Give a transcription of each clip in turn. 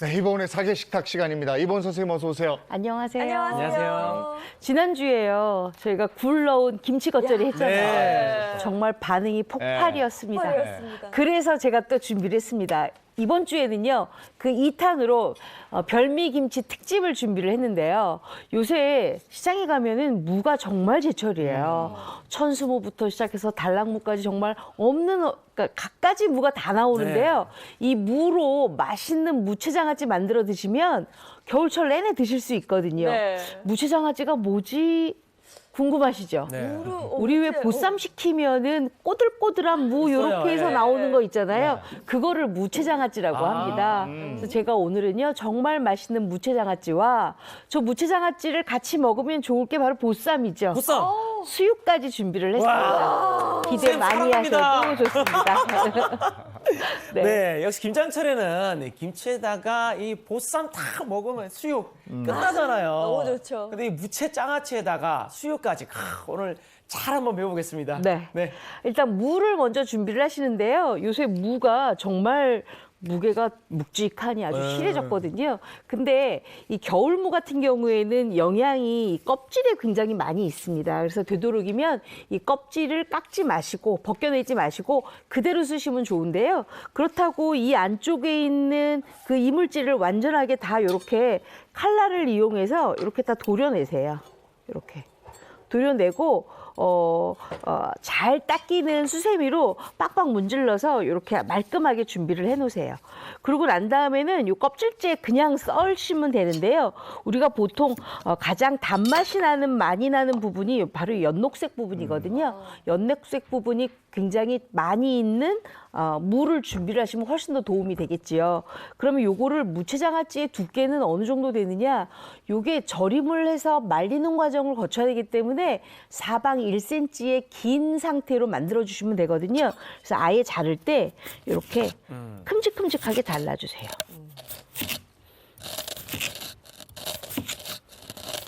네, 이번에 사계 식탁 시간입니다. 이번 선생님 어서 오세요. 안녕하세요. 안녕하세요. 지난주에요. 저희가 굴 넣은 김치 겉절이 했잖아요. 네. 정말 반응이 폭발이었습니다. 폭발이었습니다. 그래서 제가 또 준비를 했습니다. 이번 주에는요. 그 2탄으로 별미김치 특집을 준비를 했는데요. 요새 시장에 가면은 무가 정말 제철이에요. 천수무부터 시작해서 달랑무까지 정말 그러니까 갖가지 무가 다 나오는데요. 이 무로 맛있는 무채장아찌 만들어 드시면 겨울철 내내 드실 수 있거든요. 네. 무채장아찌가 뭐지? 궁금하시죠? 네. 우리 왜 보쌈 시키면은 꼬들꼬들한 무 있어요. 이렇게 해서 네. 나오는 거 있잖아요. 그거를 무채장아찌라고 합니다. 그래서 제가 오늘은요 정말 맛있는 무채장아찌와 저 무채장아찌를 같이 먹으면 좋을 게 바로 보쌈이죠. 보쌈. 수육까지 준비를 했습니다. 기대 선생님, 많이 사랑합니다. 하셔도 좋습니다. 네. 역시 김장철에는 김치에다가 이 보쌈 딱 먹으면 수육 끝나잖아요. 너무 좋죠. 근데 이 무채 장아찌에다가 수육까지 오늘 잘 한번 배워보겠습니다. 네. 일단 무를 먼저 준비를 하시는데요. 요새 무가 정말 무게가 묵직하니 아주 실해졌거든요. 근데 이 겨울무 같은 경우에는 영양이 이 껍질에 굉장히 많이 있습니다. 그래서 되도록이면 이 껍질을 깎지 마시고 벗겨내지 마시고 그대로 쓰시면 좋은데요. 그렇다고 이 안쪽에 있는 그 이물질을 완전하게 다 이렇게 칼날을 이용해서 이렇게 다 도려내세요. 이렇게 도려내고 잘 닦이는 수세미로 빡빡 문질러서 이렇게 말끔하게 준비를 해놓으세요. 그러고 난 다음에는 이 껍질째 그냥 썰시면 되는데요. 우리가 보통 가장 단맛이 많이 나는 부분이 바로 연녹색 부분이거든요. 연녹색 부분이 굉장히 많이 있는 무를 준비를 하시면 훨씬 더 도움이 되겠지요. 그러면 요거를 무채장아찌의 두께는 어느 정도 되느냐? 요게 절임을 해서 말리는 과정을 거쳐야 되기 때문에 사방 1cm의 긴 상태로 만들어 주시면 되거든요. 그래서 아예 자를 때 이렇게 큼직큼직하게 잘라주세요.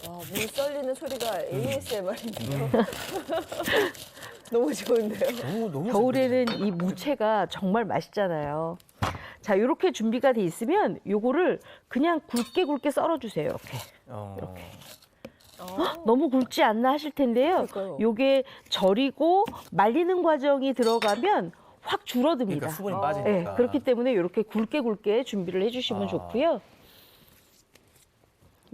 와, 물 썰리는 소리가 ASMR인데요. 너무 좋은데요. 너무 겨울에는 이 무채가 정말 맛있잖아요. 자, 이렇게 준비가 돼 있으면 요거를 그냥 굵게 썰어주세요. 이렇게. 이렇게. 너무 굵지 않나 하실 텐데요. 그러니까요. 요게 절이고 말리는 과정이 들어가면 확 줄어듭니다. 그러니까 수분이 네, 빠지니까. 그렇기 때문에 이렇게 굵게 준비를 해주시면 좋고요.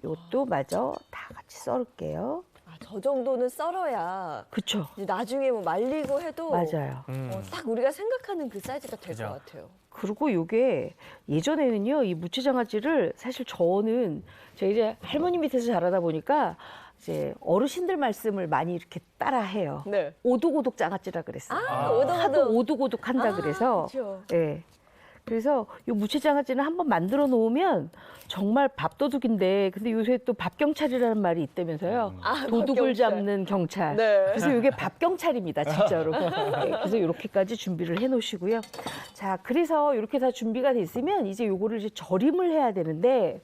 이것도 마저 다 같이 썰을게요. 아, 저 정도는 썰어야 그쵸? 이제 나중에 뭐 말리고 해도 맞아요. 딱 우리가 생각하는 그 사이즈가 될 것 그죠. 같아요. 그리고 요게 예전에는요, 이 무채장아찌를 사실 저는 제가 이제 할머니 밑에서 자라다 보니까 이제 어르신들 말씀을 많이 이렇게 따라해요. 네. 오독오독 장아찌라 그랬어요. 하도 오독오독 한다 그래서. 그렇죠. 예. 그래서 이 무채장아찌는 한번 만들어 놓으면 정말 밥도둑인데, 근데 요새 또 밥경찰이라는 말이 있다면서요. 도둑을 밥경찰. 잡는 경찰. 네. 그래서 이게 밥경찰입니다, 진짜로. 네, 그래서 이렇게까지 준비를 해 놓으시고요. 자, 그래서 이렇게 다 준비가 됐으면 이제 요거를 이제 절임을 해야 되는데,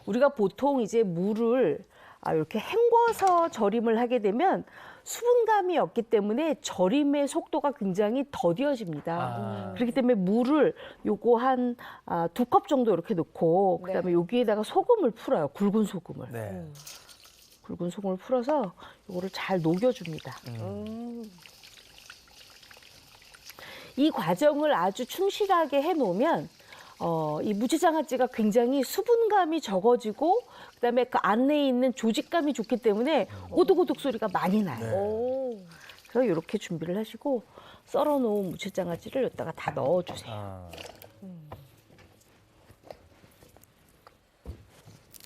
우리가 보통 이제 무를 이렇게 헹궈서 절임을 하게 되면 수분감이 없기 때문에 절임의 속도가 굉장히 더뎌집니다. 그렇기 때문에 물을 요거 한 2컵 정도 이렇게 넣고 그다음에 여기에다가 소금을 풀어요. 굵은 소금을. 네. 굵은 소금을 풀어서 요거를 잘 녹여줍니다. 이 과정을 아주 충실하게 해놓으면 이 무채장아찌가 굉장히 수분감이 적어지고 그다음에 그 안에 있는 조직감이 좋기 때문에 오독오독 소리가 많이 나요. 오. 그래서 이렇게 준비를 하시고 썰어놓은 무채장아찌를 여기다가 다 넣어주세요.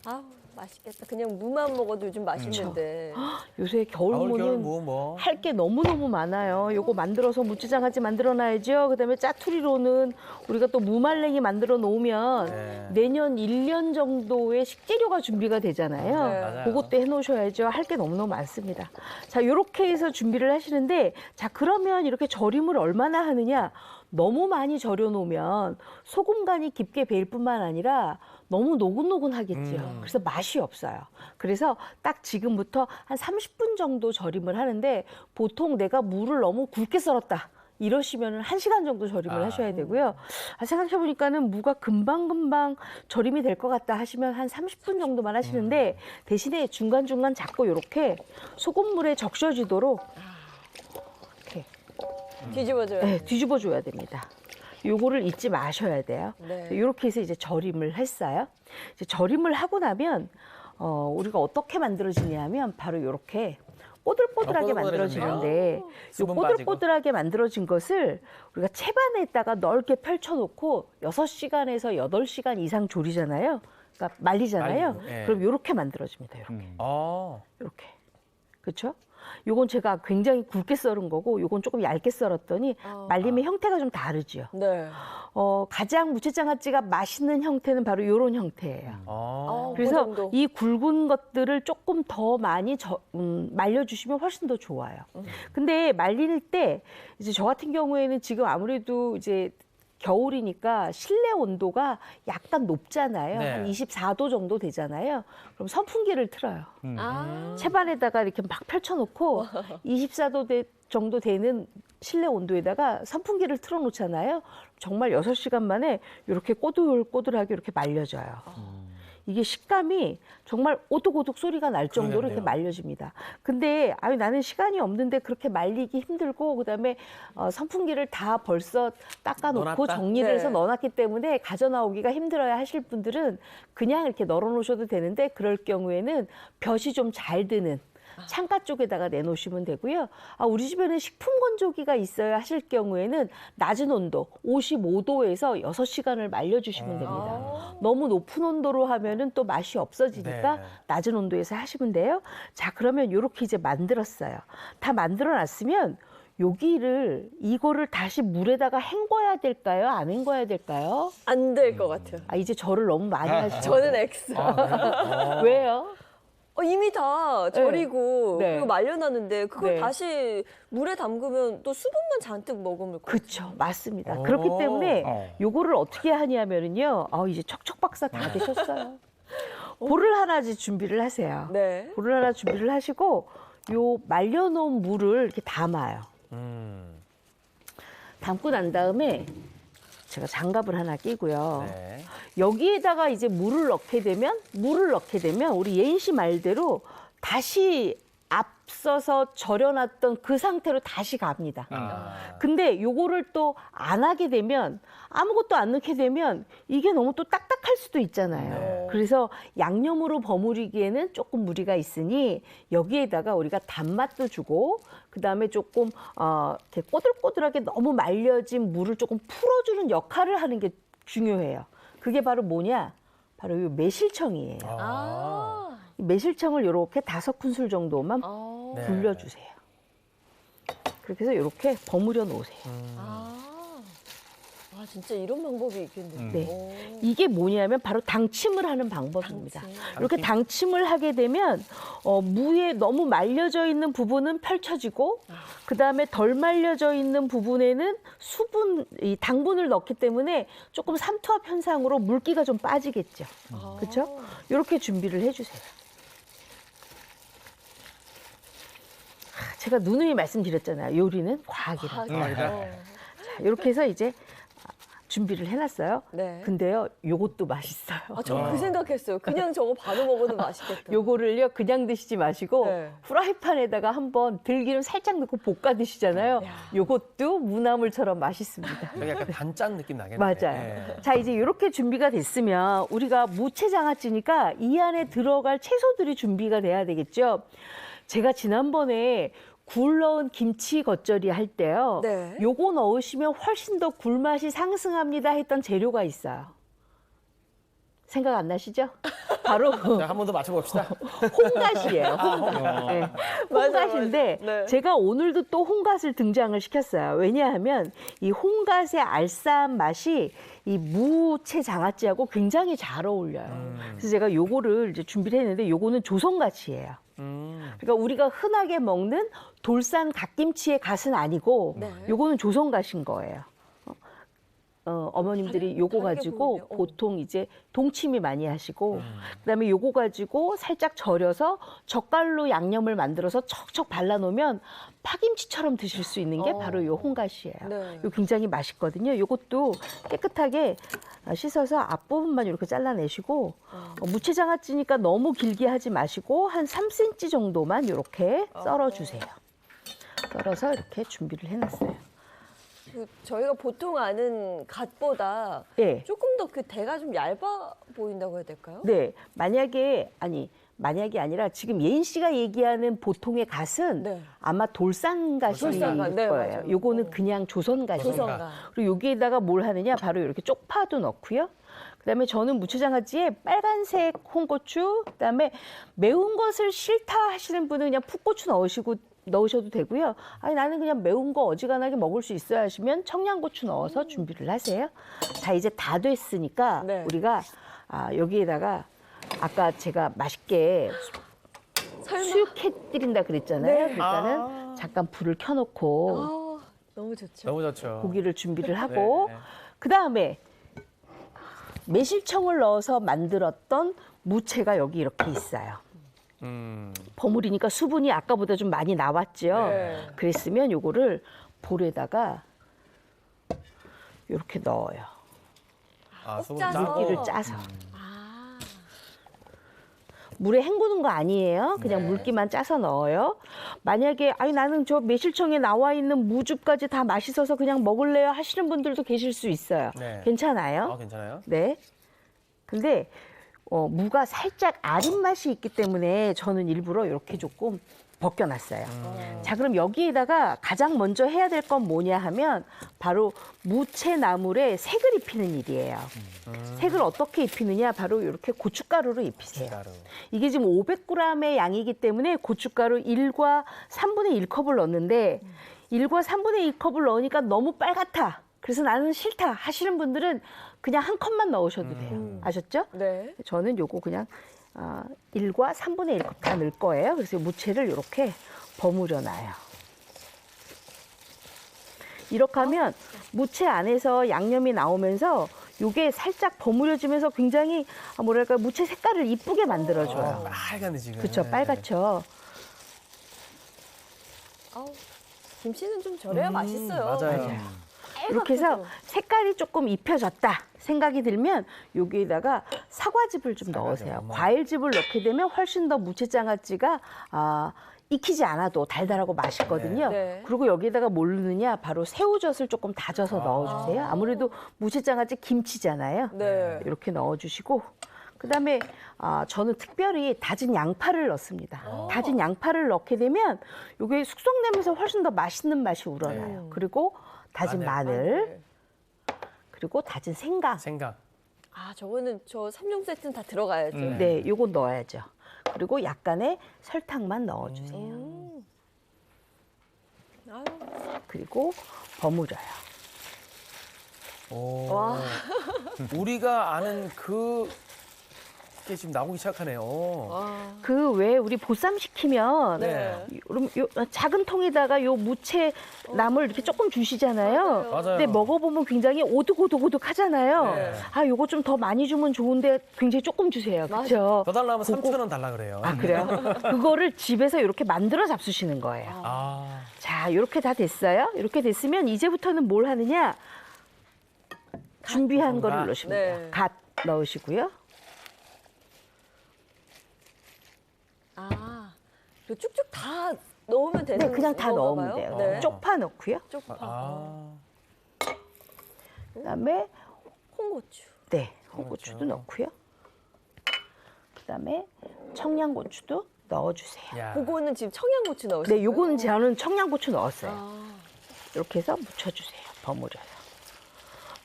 아우, 맛있겠다. 그냥 무만 먹어도 요즘 맛있는데. 요새 겨울 겨울무는 뭐. 할 게 너무너무 많아요. 요거 만들어서 무채장아찌 만들어 놔야죠. 그다음에 짜투리로는 우리가 또 무말랭이 만들어 놓으면 네. 내년 1년 정도의 식재료가 준비가 되잖아요. 맞아요. 그것도 해 놓으셔야죠. 할 게 너무너무 많습니다. 자, 요렇게 해서 준비를 하시는데, 자, 그러면 이렇게 절임을 얼마나 하느냐? 너무 많이 절여 놓으면 소금 간이 깊게 배일 뿐만 아니라 너무 노곤노곤하겠죠. 그래서 맛이 없어요. 그래서 딱 지금부터 한 30분 정도 절임을 하는데, 보통 내가 무를 너무 굵게 썰었다 이러시면 1시간 정도 절임을 하셔야 되고요. 생각해보니까는 무가 금방금방 절임이 될 것 같다 하시면 한 30분 정도만 하시는데 대신에 중간중간 자꾸 이렇게 소금물에 적셔지도록 이렇게 뒤집어줘요. 네, 뒤집어줘야 됩니다. 요거를 잊지 마셔야 돼요. 네. 이렇게 해서 이제 절임을 했어요. 이제 절임을 하고 나면 우리가 어떻게 만들어지냐면 바로 이렇게 꼬들꼬들하게 꼬들꼬들해지네요. 만들어지는데 요 수분 빠지고. 꼬들꼬들하게 만들어진 것을 우리가 채반에다가 넓게 펼쳐놓고 6시간에서 8시간 이상 조리잖아요. 그러니까 말리잖아요. 말리고, 예. 그럼 이렇게 만들어집니다. 이렇게. 이렇게. 그렇죠? 요건 제가 굉장히 굵게 썰은 거고 요건 조금 얇게 썰었더니 말리면 형태가 좀 다르지요. 네. 가장 무채장아찌가 맛있는 형태는 바로 요런 형태예요. 그 그래서 정도. 이 굵은 것들을 조금 더 많이 말려주시면 훨씬 더 좋아요. 근데 말릴 때 이제 저 같은 경우에는 지금 아무래도 이제 겨울이니까 실내 온도가 약간 높잖아요. 네. 한 24도 정도 되잖아요. 그럼 선풍기를 틀어요. 아. 채반에다가 이렇게 막 펼쳐놓고 24도 정도 되는 실내 온도에다가 선풍기를 틀어놓잖아요. 정말 6시간 만에 이렇게 꼬들꼬들하게 이렇게 말려져요. 이게 식감이 정말 오독오독 소리가 날 정도로 이렇게 그러겠네요. 말려집니다. 근데 나는 시간이 없는데 그렇게 말리기 힘들고 그다음에 선풍기를 다 벌써 닦아놓고 넣어놨다? 정리를 해서 네. 넣어놨기 때문에 가져나오기가 힘들어야 하실 분들은 그냥 이렇게 널어놓으셔도 되는데 그럴 경우에는 볕이 좀 잘 드는 창가 쪽에다가 내놓으시면 되고요. 우리 집에는 식품 건조기가 있어야 하실 경우에는 낮은 온도 55도에서 6시간을 말려주시면 됩니다. 너무 높은 온도로 하면은 또 맛이 없어지니까 네. 낮은 온도에서 하시면 돼요. 자, 그러면 이렇게 이제 만들었어요. 다 만들어 놨으면 이거를 다시 물에다가 헹궈야 될까요? 안 헹궈야 될까요? 안 될 것 같아요. 이제 절을 너무 많이 하시죠. 저는 X. 왜요? 이미 다 절이고 네. 그리고 말려놨는데 그걸 네. 다시 물에 담그면 또 수분만 잔뜩 머금을 거예요. 그렇죠. 맞습니다. 그렇기 때문에 요거를 어떻게 하냐면은요. 이제 척척 박사 다 되셨어요. 볼을 하나 이제 준비를 하세요. 네. 볼을 하나 준비를 하시고 요 말려놓은 물을 이렇게 담아요. 담고 난 다음에 제가 장갑을 하나 끼고요. 네. 여기에다가 이제 물을 넣게 되면 우리 예인 씨 말대로 다시 앞서서 절여놨던 그 상태로 다시 갑니다. 근데 요거를 또 안 하게 되면 아무것도 안 넣게 되면 이게 너무 또 딱딱할 수도 있잖아요. 네. 그래서 양념으로 버무리기에는 조금 무리가 있으니 여기에다가 우리가 단맛도 주고 그다음에 조금 이렇게 꼬들꼬들하게 너무 말려진 물을 조금 풀어주는 역할을 하는 게 중요해요. 그게 바로 뭐냐? 바로 이 매실청이에요. 이 매실청을 이렇게 5큰술 정도만 네. 불려주세요. 그렇게 해서 이렇게 버무려 놓으세요. 진짜 이런 방법이 있겠네요. 네. 이게 뭐냐면 바로 당침을 하는 방법입니다. 이렇게 당침을 하게 되면 무에 너무 말려져 있는 부분은 펼쳐지고 그다음에 덜 말려져 있는 부분에는 이 당분을 넣기 때문에 조금 삼투압 현상으로 물기가 좀 빠지겠죠. 그렇죠? 이렇게 준비를 해주세요. 제가 누누이 말씀드렸잖아요. 요리는 과학이라고. 자, 이렇게 해서 이제 준비를 해놨어요. 네. 근데요, 요것도 맛있어요. 저 그 생각했어요. 그냥 저거 바로 먹어도 맛있겠다. 요거를요, 그냥 드시지 마시고 네. 후라이팬에다가 한번 들기름 살짝 넣고 볶아 드시잖아요. 요것도 무나물처럼 맛있습니다. 여기 약간 단짠 느낌 나겠네요. 맞아요. 자, 이제 이렇게 준비가 됐으면 우리가 무채장아찌니까 이 안에 들어갈 채소들이 준비가 돼야 되겠죠. 제가 지난번에 굴 넣은 김치 겉절이 할 때요. 네. 요거 넣으시면 훨씬 더 굴맛이 상승합니다 했던 재료가 있어요. 생각 안 나시죠? 바로 자, 한 번 더 맞춰봅시다. 홍갓이에요. 홍갓. 네. 홍갓인데 맞아. 네. 제가 오늘도 또 홍갓을 등장을 시켰어요. 왜냐하면 이 홍갓의 알싸한 맛이 이 무채 장아찌하고 굉장히 잘 어울려요. 그래서 제가 요거를 이제 준비를 했는데 요거는 조선갓이에요. 그러니까 우리가 흔하게 먹는 돌산 갓김치의 갓은 아니고 네. 요거는 조선갓인 거예요. 어머님들이 요거 다르게 가지고 보이네요. 보통 이제 동치미 많이 하시고 그다음에 요거 가지고 살짝 절여서 젓갈로 양념을 만들어서 척척 발라놓으면 파김치처럼 드실 수 있는 게 바로 요 홍가시예요. 네. 요 굉장히 맛있거든요. 요것도 깨끗하게 씻어서 앞부분만 이렇게 잘라내시고 무채장아찌니까 너무 길게 하지 마시고 한 3cm 정도만 이렇게 썰어주세요. 썰어서 이렇게 준비를 해놨어요. 저희가 보통 아는 갓보다 네. 조금 더 그 대가 좀 얇아 보인다고 해야 될까요? 네, 만약이 아니라 지금 예인 씨가 얘기하는 보통의 갓은 네. 아마 돌산갓일 돌산갓, 네, 거예요. 맞아요. 요거는 그냥 조선갓이에요. 조선갓. 그리고 여기에다가 뭘 하느냐, 바로 이렇게 쪽파도 넣고요. 그다음에 저는 무채장아찌에 빨간색 홍고추, 그다음에 매운 것을 싫다 하시는 분은 그냥 풋고추 넣으셔도 되고요. 아니 나는 그냥 매운 거 어지간하게 먹을 수 있어야 하시면 청양고추 넣어서 준비를 하세요. 자, 이제 다 됐으니까 네. 우리가 여기에다가 아까 제가 맛있게 설마? 수육해드린다 그랬잖아요. 네. 그러니까는 잠깐 불을 켜놓고 너무 좋죠. 너무 좋죠. 고기를 준비를 하고 네. 그다음에 매실청을 넣어서 만들었던 무채가 여기 이렇게 있어요. 버무리니까 수분이 아까보다 좀 많이 나왔죠. 네. 그랬으면 요거를 볼에다가 이렇게 넣어요. 수분 짜서. 짜고. 물기를 짜서. 아, 물에 헹구는 거 아니에요. 그냥 물기만 짜서 넣어요. 만약에 아니 나는 저 매실청에 나와 있는 무즙까지 다 맛있어서 그냥 먹을래요 하시는 분들도 계실 수 있어요. 네. 괜찮아요. 괜찮아요? 네. 근데 무가 살짝 아린 맛이 있기 때문에 저는 일부러 이렇게 조금 벗겨놨어요. 자, 그럼 여기에다가 가장 먼저 해야 될 건 뭐냐 하면 바로 무채나물에 색을 입히는 일이에요. 색을 어떻게 입히느냐? 바로 이렇게 고춧가루로 입히세요. 고춧가루. 이게 지금 500g의 양이기 때문에 고춧가루 1과 3분의 1컵을 넣는데 1과 3분의 1컵을 넣으니까 너무 빨갛다. 그래서 나는 싫다 하시는 분들은 그냥 한 컵만 넣으셔도 돼요. 아셨죠? 네. 저는 요거 그냥 1과 3분의 1컵 다 넣을 거예요. 그래서 무채를 이렇게 버무려 놔요. 이렇게 하면 무채 안에서 양념이 나오면서 요게 살짝 버무려지면서 굉장히 뭐랄까 무채 색깔을 이쁘게 만들어줘요. 빨간데 지금. 그렇죠, 빨갛죠. 김치는 좀 절여야 맛있어요. 맞아요. 이렇게 해서 색깔이 조금 입혀졌다 생각이 들면 여기에다가 사과즙을 좀 넣으세요. 과일즙을 넣게 되면 훨씬 더 무채장아찌가 익히지 않아도 달달하고 맛있거든요. 네. 그리고 여기에다가 뭘 넣느냐? 바로 새우젓을 조금 다져서 넣어주세요. 아무래도 무채장아찌 김치잖아요. 네. 이렇게 넣어주시고 그다음에 저는 특별히 다진 양파를 넣습니다. 다진 양파를 넣게 되면 이게 숙성되면서 훨씬 더 맛있는 맛이 우러나요. 그리고 다진 마늘, 그리고 다진 생강. 생강. 저거는 저 3종 세트는 다 들어가야죠. 네, 요거 넣어야죠. 그리고 약간의 설탕만 넣어주세요. 아유, 그리고 버무려요. 와. 우리가 아는 게 지금 나오기 시작하네요. 그 외에 우리 보쌈 시키면 네. 요 작은 통에다가 요 무채 나물 이렇게 조금 주시잖아요. 맞아요. 근데 먹어보면 굉장히 오독오독오독 하잖아요. 네. 요거 좀 더 많이 주면 좋은데 굉장히 조금 주세요. 그렇죠? 더 달라면 3,000원 달라 그래요. 그래요? 그거를 집에서 이렇게 만들어 잡수시는 거예요. 자, 이렇게 다 됐어요. 이렇게 됐으면 이제부터는 뭘 하느냐? 준비한 거를 갓. 넣으시면 네. 돼요. 갓 넣으시고요. 이거 쭉쭉 다 넣으면 되는 네, 그냥 다 건가 넣으면 봐요? 돼요. 네. 쪽파 넣고요. 쪽파. 그다음에 홍고추. 네, 홍고추도 넣고요. 그다음에 청양고추도 넣어주세요. 야. 그거는 지금 청양고추 넣으시는 네, 요거는 저는 청양고추 넣었어요. 아, 이렇게 해서 묻혀주세요. 버무려서.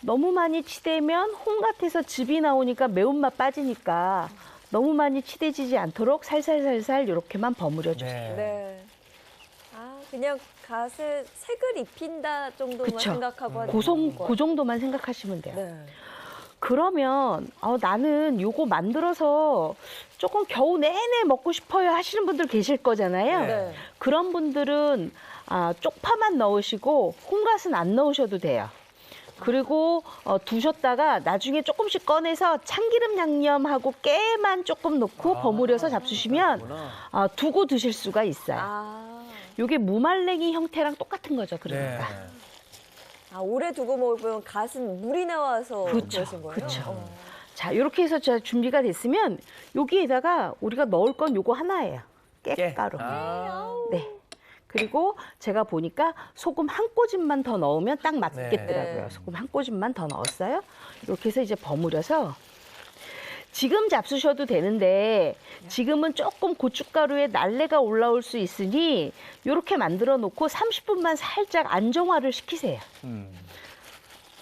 너무 많이 치대면 홍 같아서 즙이 나오니까 매운맛 빠지니까 너무 많이 치대지지 않도록 살살살살 이렇게만 버무려주세요. 네. 그냥 갓에 색을 입힌다 정도만 그쵸. 생각하고 하는 그 정도만 생각하시면 돼요. 네. 그러면 나는 요거 만들어서 조금 겨우 내내 먹고 싶어요 하시는 분들 계실 거잖아요. 네. 그런 분들은 쪽파만 넣으시고 홍갓은 안 넣으셔도 돼요. 그리고 두셨다가 나중에 조금씩 꺼내서 참기름 양념하고 깨만 조금 넣고 버무려서 잡수시면 두고 드실 수가 있어요. 아, 이게 무말랭이 형태랑 똑같은 거죠. 그러니까. 네. 아 오래 두고 먹으면 갓은 물이 나와서 그렇죠. 그러신 거예요? 그렇죠. 자, 이렇게 해서 자 준비가 됐으면 여기에다가 우리가 넣을 건 요거 하나예요. 깨가루. 네. 그리고 제가 보니까 소금 한 꼬집만 더 넣으면 딱 맞겠더라고요. 네. 소금 한 꼬집만 더 넣었어요. 이렇게 해서 이제 버무려서 지금 잡수셔도 되는데 지금은 조금 고춧가루에 날래가 올라올 수 있으니 이렇게 만들어 놓고 30분만 살짝 안정화를 시키세요.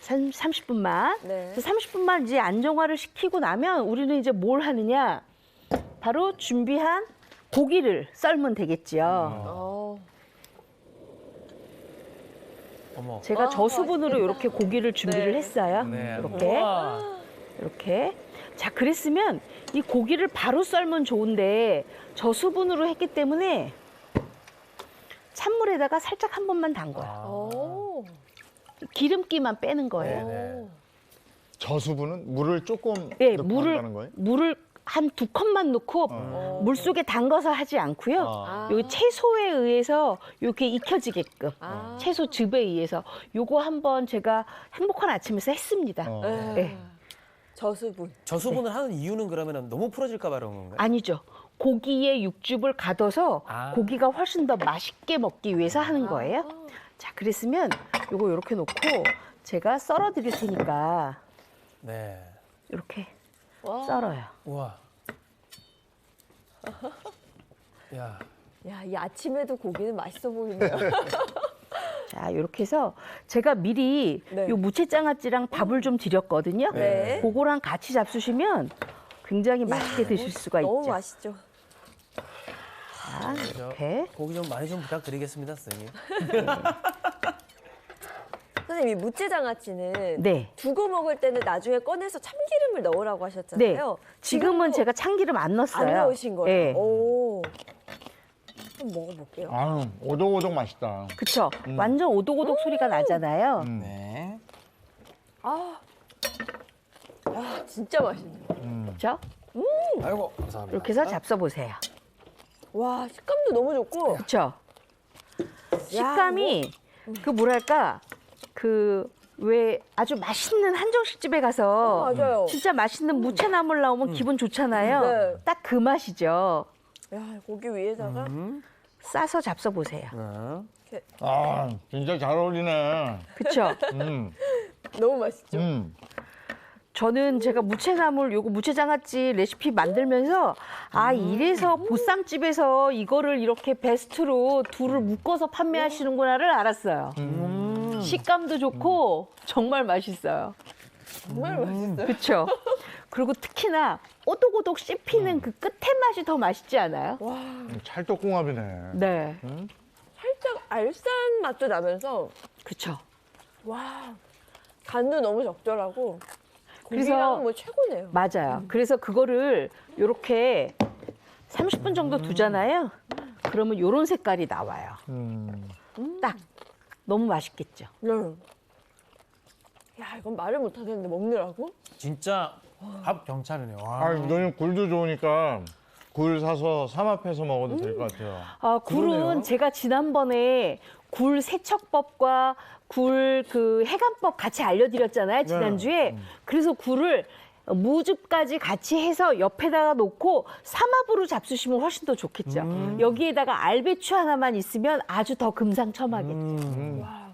30분만. 네. 30분만 이제 안정화를 시키고 나면 우리는 이제 뭘 하느냐? 바로 준비한 고기를 썰면 되겠지요. 어. 어머. 제가 저수분으로 맛있겠다. 이렇게 고기를 준비를 네. 했어요. 네. 이렇게. 우와. 이렇게. 자, 그랬으면 이 고기를 바로 썰면 좋은데 저수분으로 했기 때문에 찬물에다가 살짝 한 번만 담궈요. 오. 기름기만 빼는 거예요. 네네. 저수분은 물을 조금 네, 넣고 한다는 거예요? 물을 한 2컵만 넣고 물 속에 담가서 하지 않고요. 아. 요 채소에 의해서 이렇게 익혀지게끔 아. 채소 즙에 의해서 요거 한번 제가 행복한 아침에서 했습니다. 네. 네. 저수분. 저수분을 하는 이유는 그러면 너무 풀어질까 봐 그런 건가요? 아니죠. 고기에 육즙을 가둬서 아. 고기가 훨씬 더 맛있게 먹기 위해서 하는 거예요. 자, 그랬으면 요거 이렇게 놓고 제가 썰어 드릴 테니까 네. 이렇게 와. 썰어요. 우와. 야. 야, 이 아침에도 고기는 맛있어 보이네요. 자, 이렇게 해서 제가 미리 네. 요 무채장아찌랑 밥을 좀 드렸거든요. 네. 그거랑 같이 잡수시면 굉장히 맛있게 드실 수가 너무 있죠. 맛있죠. 자, 이렇게. 고기 좀 많이 좀 부탁드리겠습니다, 선생님. 선생님, 이 무채장아찌는 네. 두고 먹을 때는 나중에 꺼내서 참기름을 넣으라고 네. 하셨잖아요. 지금은 지금도 제가 참기름 안 넣었어요. 안 넣으신 거예요? 네. 오. 한번 먹어볼게요. 아유, 오독오독 맛있다. 그쵸? 완전 오독오독 소리가 나잖아요. 네. 아, 진짜 맛있네요. 그쵸? 아이고, 감사합니다. 이렇게 해서 잡숴보세요. 와, 식감도 너무 좋고. 그쵸? 식감이 그 뭐랄까 그 왜 아주 맛있는 한정식 집에 가서 맞아요. 진짜 맛있는 무채나물 나오면 기분 좋잖아요. 네. 딱 그 맛이죠. 야, 고기 위에다가 싸서 잡숴보세요. 네. 아, 진짜 잘 어울리네. 그쵸? 너무 맛있죠. 저는 제가 무채나물 요거 무채장아찌 레시피 만들면서 아 이래서 보쌈집에서 이거를 이렇게 베스트로 둘을 묶어서 판매하시는구나를 알았어요. 식감도 좋고 정말 맛있어요. 정말 맛있어요. 그렇죠? 그리고 특히나 오독오독 씹히는 그 끝에 맛이 더 맛있지 않아요? 와, 찰떡궁합이네. 네, 살짝 알싸한 맛도 나면서 그렇죠. 와, 간도 너무 적절하고 그래서- 고기랑 뭐 최고네요. 맞아요. 그래서 그거를 이렇게 30분 정도 두잖아요. 그러면 요런 색깔이 나와요. 딱 너무 맛있겠죠. 네. 야, 이건 말을 못 하겠는데 먹느라고? 진짜 밥 경찰이네요. 와. 아, 너는 굴도 좋으니까 굴 사서 삼합해서 먹어도 될 것 같아요. 아, 굴은 그러네요. 제가 지난번에 굴 세척법과 굴 그 해감법 같이 알려드렸잖아요, 지난주에. 그래서 굴을 무즙까지 같이 해서 옆에다가 놓고 삼합으로 잡수시면 훨씬 더 좋겠죠. 여기에다가 알배추 하나만 있으면 아주 더 금상첨화겠죠. 와,